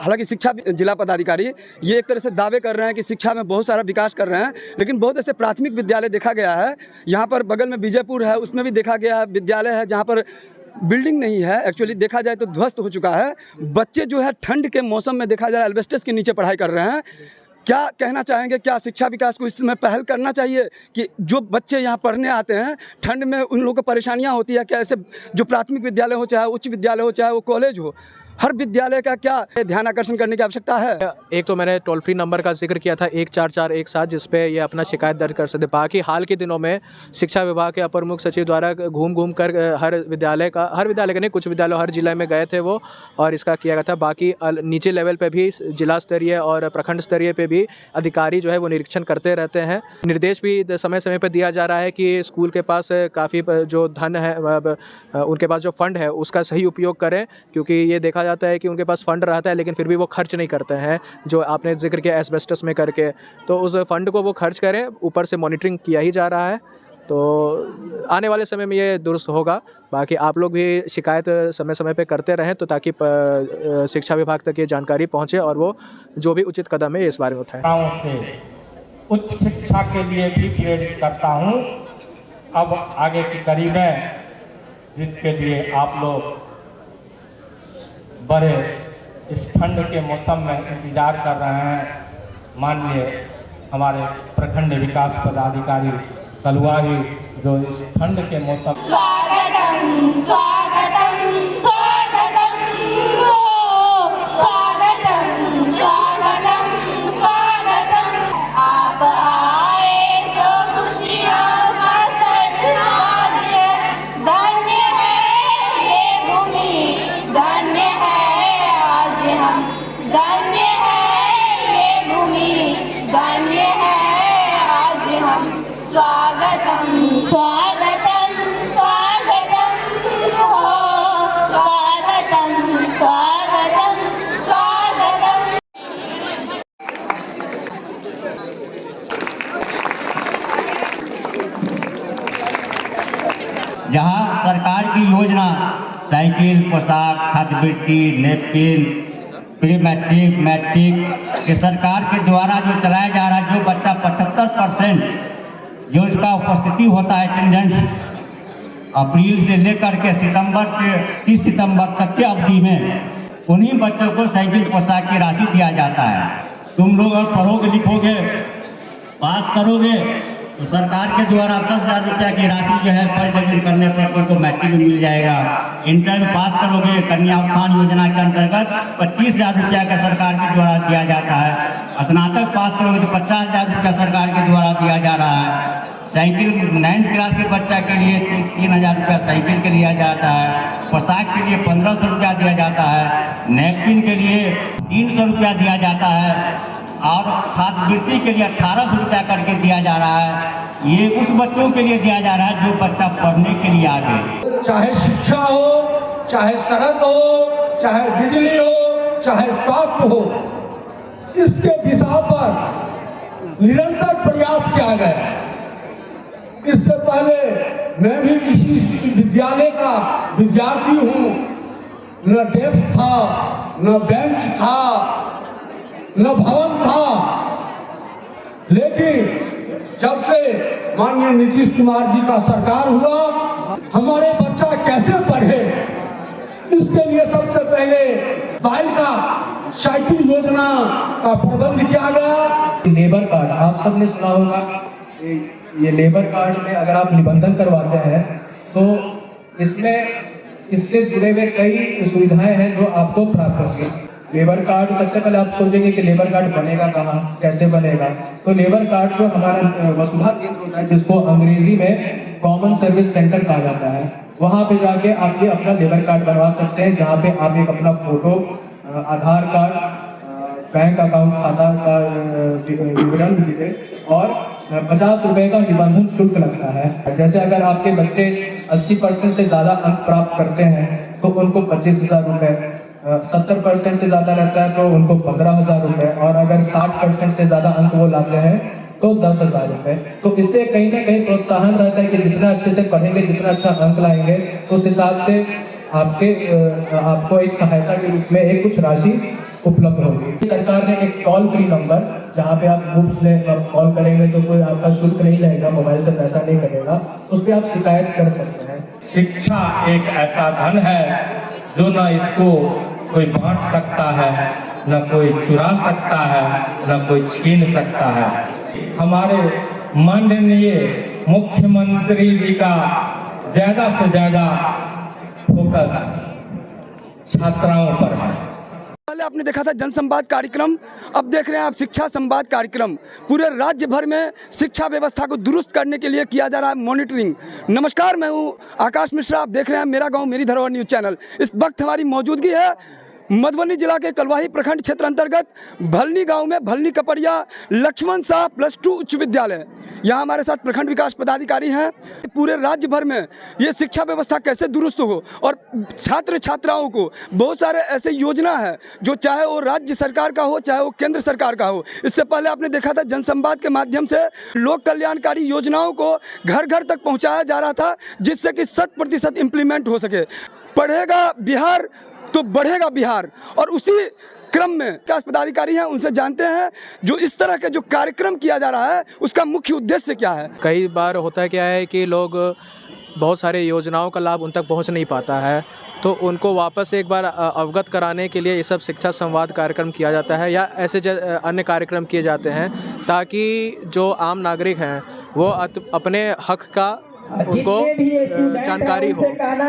हालांकि शिक्षा जिला पदाधिकारी ये एक तरह से दावे कर रहे हैं कि शिक्षा में बहुत सारा विकास कर रहे हैं, लेकिन बहुत ऐसे प्राथमिक विद्यालय देखा गया है, यहाँ पर बगल में विजयपुर है, उसमें भी देखा गया है विद्यालय है जहाँ पर बिल्डिंग नहीं है, एक्चुअली देखा जाए तो ध्वस्त हो चुका है। बच्चे जो है ठंड के मौसम में देखा जाए एल्वेस्टर्स के नीचे पढ़ाई कर रहे हैं। क्या कहना चाहेंगे, क्या शिक्षा विकास को इसमें पहल करना चाहिए कि जो बच्चे यहाँ पढ़ने आते हैं ठंड में उन लोगों को परेशानियाँ होती है क्या? ऐसे जो प्राथमिक विद्यालय हो, चाहे उच्च विद्यालय हो, चाहे वो कॉलेज हो, हर विद्यालय का क्या ध्यान आकर्षण करने की आवश्यकता है? एक तो मैंने टोल फ्री नंबर का जिक्र किया था 14417, जिस पे ये अपना शिकायत दर्ज कर सकते। बाकी हाल के दिनों में शिक्षा विभाग के अपर मुख्य सचिव द्वारा घूम कर हर विद्यालय का नहीं, कुछ विद्यालय हर जिले में गए थे वो, और इसका किया गया था। बाकी नीचे लेवल पे भी जिला स्तरीय और प्रखंड स्तरीय पे भी अधिकारी जो है वो निरीक्षण करते रहते हैं। निर्देश भी समय समय पर दिया जा रहा है कि स्कूल के पास काफ़ी जो धन है, उनके पास जो फंड है उसका सही उपयोग करें, क्योंकि ये देखा जाता है कि उनके पास फंड रहता है लेकिन फिर भी वो खर्च नहीं करते हैं, जो आपने जिक्र किया एस्बेस्टस में करके। तो उस फंड को वो खर्च करें, ऊपर से मॉनिटरिंग किया ही जा रहा है, तो आने वाले समय में ये दुरुस्त होगा। बाकी आप लोग भी शिकायत समय समय पे करते रहें, तो ताकि शिक्षा विभाग तक ये जानकारी पहुँचे और वो जो भी उचित कदम है इस बारे में उठाएं। उच्च शिक्षा के लिए भी प्रेरित करता हूँ। अब आगे की कड़ी में जिसके लिए आप लोग बड़े इस ठंड के मौसम में इंतजार कर रहे हैं, माननीय हमारे प्रखंड विकास पदाधिकारी कलुआरी जो इस ठंड के मौसम स्वागतम स्वागतम स्वागतम स्वागतम स्वागतम स्वागतम, आप आए तो खुशियों का साम्राज्य, धन्य है ये भूमि, धन्य है आज हम, धन्य है ये भूमि, धन्य है आज हम। स्वागतम स्वागतम स्वागतम हो, स्वागतम स्वागतम स्वागतम। जहाँ सरकार की योजना साइकिल, पोशाक, छात्रवृत्ति, नेपकिन, प्री मैट्रिक, मैट्रिक के सरकार के द्वारा जो चलाया जा रहा है, जो बच्चा 75% जो इसका उपस्थिति होता है अटेंडेंस, अप्रैल से लेकर के सितंबर के 30 सितंबर तक के अवधि में उन्हीं बच्चों को साइकिल, पोशाक की राशि दिया जाता है। तुम लोग अगर पढ़ोगे, लिखोगे, पास करोगे तो सरकार के द्वारा 10,000 रुपया की राशि जो है पर डिवीजन करने पर तुमको मैट्रिक में मिल जाएगा। इंटर में पास करोगे, कन्या उत्थान योजना के अंतर्गत 25,000 रुपया का सरकार के द्वारा दिया जाता है। स्नातक पास करोगे तो 50,000 रुपया सरकार के द्वारा दिया जा रहा है। साइकिल 9th क्लास के बच्चा के लिए 3,000 रुपया साइकिल के दिया जाता है। पोशाक के लिए 1,500 रुपया दिया जाता है। नैपकिन के लिए 300 रुपया दिया जाता है और छात्रवृत्ति के लिए 1,800 रुपया करके दिया जा रहा है। ये उस बच्चों के लिए दिया जा रहा है जो बच्चा पढ़ने के लिए आ गए। चाहे शिक्षा हो, चाहे सड़क हो, चाहे बिजली हो, चाहे स्वास्थ्य हो, इसके दिशा पर निरंतर प्रयास किया गया। इससे पहले मैं भी इसी विद्यालय का विद्यार्थी हूँ। न डेस्क था, न बेंच था, न भवन था, लेकिन जब से माननीय नीतीश कुमार जी का सरकार हुआ, हमारे बच्चा कैसे पढ़े, इसके लिए सबसे पहले बाइक का साइकिल योजना का प्रबंध किया गया। लेबर कार्ड आप सबने सुना होगा, ये लेबर कार्ड में अगर आप निबंधन करवाते हैं तो इससे जुड़े हुए कई सुविधाएं हैं जो आपको प्राप्त होंगी। लेबर कार्ड, सबसे पहले आप सोचेंगे कि लेबर कार्ड बनेगा कहाँ, कैसे बनेगा? तो लेबर कार्ड जो हमारा वसुधा केंद्र होता है, जिसको अंग्रेजी में कॉमन सर्विस सेंटर कहा जाता है, वहाँ पे जाके आप ये अपना लेबर कार्ड बनवा सकते हैं, जहाँ पे आप एक अपना फोटो, आधार कार्ड, बैंक अकाउंट खाता का विवरण दीजिए और 50 रुपए का निबंधन शुल्क लगता है। जैसे अगर आपके बच्चे 80% से ज्यादा अंक प्राप्त करते हैं तो उनको 25,000 रुपए, 70% से ज्यादा रहता है तो उनको 15,000 रुपए, और अगर 60% से ज्यादा अंक वो लाते हैं तो 10,000 रुपए। तो इससे कहीं ना कहीं प्रोत्साहन रहता है कि जितना अच्छे से पढ़ेंगे, जितना अच्छा अंक लाएंगे, उस हिसाब से आपको एक सहायता के रूप में एक कुछ राशि उपलब्ध सरकार ने एक टोल फ्री नंबर, जहाँ पे आप मुफ्त में कॉल करेंगे तो कोई आपका शुल्क नहीं लगेगा, मोबाइल से पैसा नहीं कटेगा, उस पर आप शिकायत कर सकते हैं। शिक्षा एक ऐसा धन है जो न इसको कोई बांट सकता है, न कोई चुरा सकता है, न कोई छीन सकता है। हमारे माननीय मुख्यमंत्री जी का ज्यादा से ज्यादा फोकस छात्राओं पर है। पहले आपने देखा था जनसंवाद कार्यक्रम, अब देख रहे हैं आप शिक्षा संवाद कार्यक्रम। पूरे राज्य भर में शिक्षा व्यवस्था को दुरुस्त करने के लिए किया जा रहा है मॉनिटरिंग। नमस्कार, मैं हूं आकाश मिश्रा, आप देख रहे हैं मेरा गांव मेरी धरोहर न्यूज़ चैनल। इस वक्त हमारी मौजूदगी है मधुबनी जिला के कलवाही प्रखंड क्षेत्र अंतर्गत भलनी गांव में भलनी कपड़िया लक्ष्मण शाह +2 उच्च विद्यालय। यहाँ हमारे साथ प्रखंड विकास पदाधिकारी हैं। पूरे राज्य भर में ये शिक्षा व्यवस्था कैसे दुरुस्त हो और छात्र छात्राओं को बहुत सारे ऐसे योजना है जो चाहे वो राज्य सरकार का हो चाहे वो केंद्र सरकार का हो। इससे पहले आपने देखा था जनसंवाद के माध्यम से लोक कल्याणकारी योजनाओं को घर घर तक पहुँचाया जा रहा था, जिससे कि 100% इम्प्लीमेंट हो सके। पढ़ेगा बिहार तो बढ़ेगा बिहार। और उसी क्रम में विकास पदाधिकारी हैं, उनसे जानते हैं जो इस तरह के जो कार्यक्रम किया जा रहा है उसका मुख्य उद्देश्य क्या है। कई बार होता है क्या है कि लोग बहुत सारे योजनाओं का लाभ उन तक पहुंच नहीं पाता है, तो उनको वापस एक बार अवगत कराने के लिए ये सब शिक्षा संवाद कार्यक्रम किया जाता है या ऐसे अन्य कार्यक्रम किए जाते हैं, ताकि जो आम नागरिक हैं वो अपने हक का उनको जानकारी हो,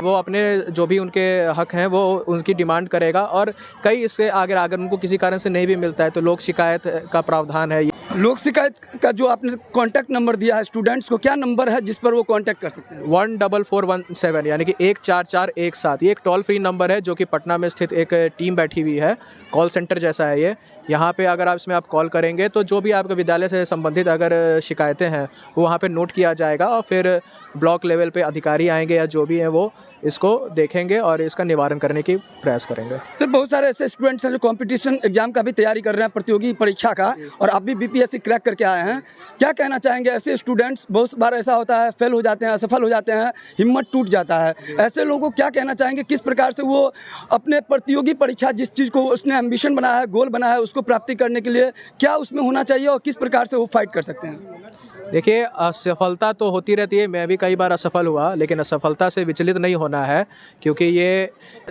वो अपने जो भी उनके हक हैं वो उनकी डिमांड करेगा। और कई इससे आगे अगर उनको किसी कारण से नहीं भी मिलता है तो लोक शिकायत का प्रावधान है। लोक शिकायत का जो आपने कॉन्टैक्ट नंबर दिया है स्टूडेंट्स को, क्या नंबर है जिस पर वो कॉन्टैक्ट कर सकते हैं? 14417 यानी कि 14417। ये एक टोल फ्री नंबर है जो कि पटना में स्थित एक टीम बैठी हुई है, कॉल सेंटर जैसा है ये। यहाँ पे अगर आप इसमें आप कॉल करेंगे तो जो भी आपके विद्यालय से संबंधित अगर शिकायतें हैं वो वहाँ पे नोट किया जाएगा और फिर ब्लॉक लेवल पे अधिकारी आएंगे या जो भी हैं वो इसको देखेंगे और इसका निवारण करने की प्रयास करेंगे। सर, बहुत सारे ऐसे स्टूडेंट्स हैं जो कंपटीशन एग्जाम का भी तैयारी कर रहे हैं, प्रतियोगी परीक्षा का, और आप भी बीपीएससी क्रैक करके आए हैं। क्या कहना चाहेंगे? ऐसे स्टूडेंट्स बहुत बार ऐसा होता है, फेल हो जाते हैं, असफल हो जाते हैं, हिम्मत टूट जाता है। ऐसे लोगों को क्या कहना चाहेंगे, किस प्रकार से वो अपने प्रतियोगी परीक्षा जिस चीज़ को उसने एम्बिशन बनाया है, गोल बनाया है, उसको प्राप्ति करने के लिए क्या उसमें होना चाहिए और किस प्रकार से वो फाइट कर सकते हैं? देखिए, असफलता तो होती रहती है, मैं भी कई बार असफल हुआ, लेकिन असफलता से विचलित नहीं होना है, क्योंकि ये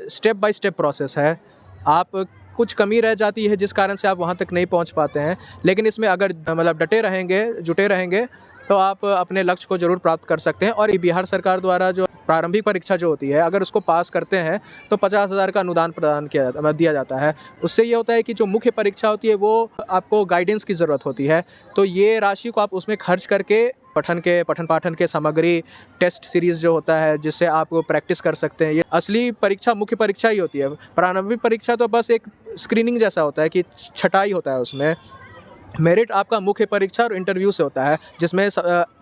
स्टेप बाय स्टेप प्रोसेस है। आप कुछ कमी रह जाती है जिस कारण से आप वहाँ तक नहीं पहुँच पाते हैं, लेकिन इसमें अगर मतलब डटे रहेंगे, जुटे रहेंगे तो आप अपने लक्ष्य को ज़रूर प्राप्त कर सकते हैं। और बिहार सरकार द्वारा जो प्रारंभिक परीक्षा जो होती है, अगर उसको पास करते हैं तो 50,000 का अनुदान प्रदान दिया जाता है। उससे ये होता है कि जो मुख्य परीक्षा होती है वो आपको गाइडेंस की ज़रूरत होती है, तो ये राशि को आप उसमें खर्च करके पठन पाठन के सामग्री, टेस्ट सीरीज़ जो होता है जिससे आप प्रैक्टिस कर सकते हैं। ये असली परीक्षा मुख्य परीक्षा ही होती है। प्रारंभिक परीक्षा तो बस एक स्क्रीनिंग जैसा होता है कि छटाई होता है, उसमें मेरिट आपका मुख्य परीक्षा और इंटरव्यू से होता है, जिसमें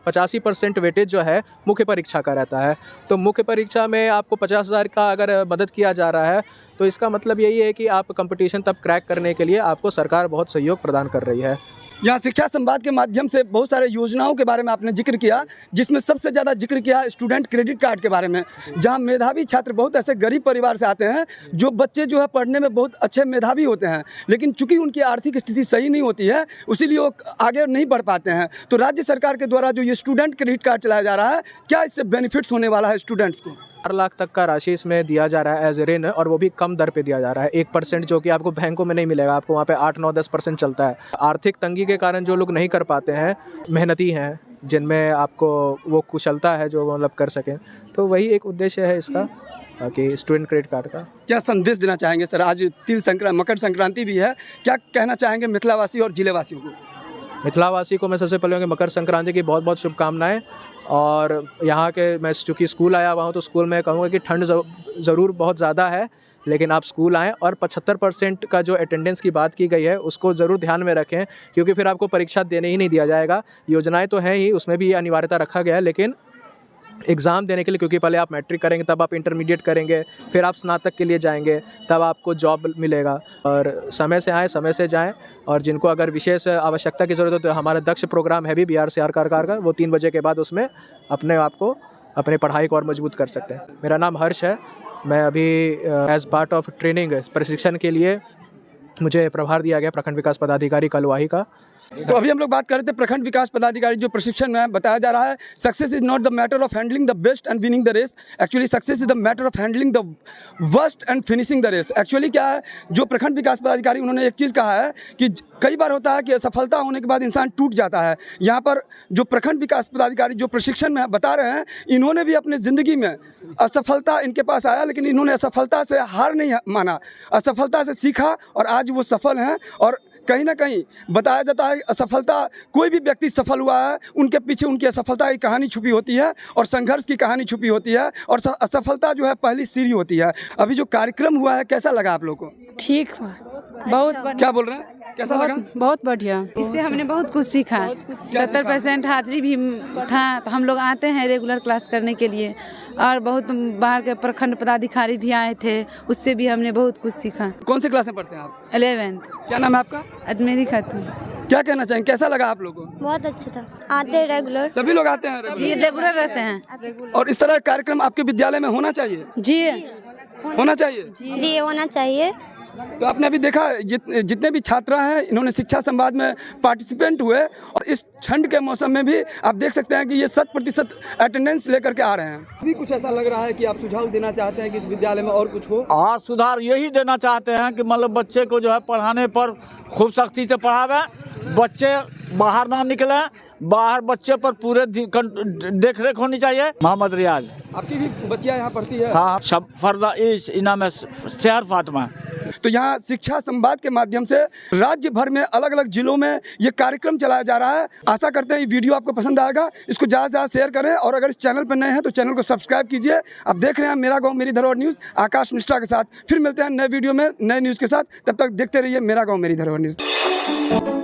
85% वेटेज जो है मुख्य परीक्षा का रहता है। तो मुख्य परीक्षा में आपको 50,000 का अगर मदद किया जा रहा है तो इसका मतलब यही है कि आप कंपटीशन तब क्रैक करने के लिए आपको सरकार बहुत सहयोग प्रदान कर रही है। यहाँ शिक्षा संवाद के माध्यम से बहुत सारे योजनाओं के बारे में आपने जिक्र किया, जिसमें सबसे ज़्यादा जिक्र किया स्टूडेंट क्रेडिट कार्ड के बारे में, जहाँ मेधावी छात्र बहुत ऐसे गरीब परिवार से आते हैं जो बच्चे जो है पढ़ने में बहुत अच्छे मेधावी होते हैं, लेकिन चूंकि उनकी आर्थिक स्थिति सही नहीं होती है इसीलिए वो आगे नहीं बढ़ पाते हैं। तो राज्य सरकार के द्वारा जो ये स्टूडेंट क्रेडिट कार्ड चलाया जा रहा है, क्या इससे बेनिफिट्स होने वाला है स्टूडेंट्स को? 4 लाख तक का राशि इसमें दिया जा रहा है एज ए ऋण, और वो भी कम दर पे दिया जा रहा है। 1% जो कि आपको बैंकों में नहीं मिलेगा, आपको वहाँ पे 8-9-10% चलता है। आर्थिक तंगी के कारण जो लोग नहीं कर पाते हैं, मेहनती हैं, जिनमें आपको वो कुशलता है जो मतलब कर सकें, तो वही एक उद्देश्य है इसका कि स्टूडेंट क्रेडिट कार्ड का। क्या संदेश देना चाहेंगे सर? आज मकर संक्रांति भी है, क्या कहना चाहेंगे मिथिलावासी और जिलेवासियों को? मिथिलावासी को मैं सबसे पहले मकर संक्रांति की बहुत बहुत शुभकामनाएं। और यहाँ के मैं चूँकि स्कूल आया हुआ हूँ तो स्कूल में कहूँगा कि ठंड ज़रूर बहुत ज़्यादा है, लेकिन आप स्कूल आएँ और 75% का जो अटेंडेंस की बात की गई है उसको ज़रूर ध्यान में रखें, क्योंकि फिर आपको परीक्षा देने ही नहीं दिया जाएगा। योजनाएं तो हैं ही, उसमें भी ये अनिवार्यता रखा गया है, लेकिन एग्ज़ाम देने के लिए, क्योंकि पहले आप मैट्रिक करेंगे तब आप इंटरमीडिएट करेंगे, फिर आप स्नातक के लिए जाएंगे, तब आपको जॉब मिलेगा। और समय से आएँ, समय से जाएं। और जिनको अगर विशेष आवश्यकता की ज़रूरत हो तो हमारा दक्ष प्रोग्राम है भी बिहार सरकार का, वो 3 बजे के बाद उसमें अपने आप को अपनी पढ़ाई को और मजबूत कर सकते हैं। मेरा नाम हर्ष है, मैं अभी एज पार्ट ऑफ ट्रेनिंग प्रशिक्षण के लिए मुझे प्रभार दिया गया प्रखंड विकास पदाधिकारी कलवाही का। तो अभी हम लोग बात कर रहे थे प्रखंड विकास पदाधिकारी जो प्रशिक्षण में बताया जा रहा है, success is not the matter of handling the best and winning the race, actually success is the matter of handling the worst and finishing the race. Actually क्या है, जो प्रखंड विकास पदाधिकारी उन्होंने एक चीज़ कहा है कि कई बार होता है कि असफलता होने के बाद इंसान टूट जाता है। यहाँ पर जो प्रखंड विकास पदाधिकारी जो प्रशिक्षण में बता रहे हैं, इन्होंने भी अपनी ज़िंदगी में असफलता इनके पास आया, लेकिन इन्होंने असफलता से हार नहीं माना, असफलता से सीखा और आज वो सफल हैं। और कहीं ना कहीं बताया जाता है असफलता, कोई भी व्यक्ति सफल हुआ है उनके पीछे उनकी असफलता की कहानी छुपी होती है और संघर्ष की कहानी छुपी होती है, और असफलता जो है पहली सीढ़ी होती है। अभी जो कार्यक्रम हुआ है कैसा लगा आप लोगों को? ठीक, बहुत बढ़िया। क्या बोल रहे हैं, कैसा लगा? बहुत बढ़िया, इससे हमने बहुत कुछ सीखा। 70% हाजिरी भी था, तो हम लोग आते हैं रेगुलर क्लास करने के लिए, और बहुत बाहर के प्रखंड पदाधिकारी भी आए थे, उससे भी हमने बहुत कुछ सीखा। कौन सी क्लास में पढ़ते हैं आप? 11th। क्या नाम है आपका? अजमेरी खातून। क्या कहना चाहेंगे, कैसा लगा आप लोगों को? बहुत अच्छा था। आते हैं रेगुलर, सभी लोग आते हैं जी, रेगुलर रहते हैं। और इस तरह का कार्यक्रम आपके विद्यालय में होना चाहिए? जी, होना चाहिए जी होना चाहिए। तो आपने अभी देखा जितने भी छात्रा हैं इन्होंने शिक्षा संवाद में पार्टिसिपेंट हुए, और इस ठंड के मौसम में भी आप देख सकते हैं कि ये 100% अटेंडेंस लेकर के आ रहे हैं। अभी कुछ ऐसा लग रहा है कि आप सुझाव देना चाहते हैं कि इस विद्यालय में और कुछ हो? और सुधार यही देना चाहते हैं कि मतलब बच्चे को जो है पढ़ाने पर खूब सख्ती से पढ़ावे, बच्चे बाहर ना निकले, बाहर बच्चे पर पूरे देख रेख होनी चाहिए। मोहम्मद रियाज। आपकी भी बच्चियाँ यहाँ पढ़ती है? हाँ, सब फर्जा इस इनाम है शहर फातिमा। तो यहाँ शिक्षा संवाद के माध्यम से राज्य भर में अलग अलग जिलों में ये कार्यक्रम चलाया जा रहा है। आशा करते हैं ये वीडियो आपको पसंद आएगा, इसको ज़्यादा से ज़्यादा शेयर करें, और अगर इस चैनल पर नए हैं तो चैनल को सब्सक्राइब कीजिए। आप देख रहे हैं मेरा गाँव मेरी धरोहर न्यूज़, आकाश मिश्रा के साथ। फिर मिलते हैं नए वीडियो में नए न्यूज़ के साथ, तब तक देखते रहिए मेरा गाँव मेरी धरोहर न्यूज़।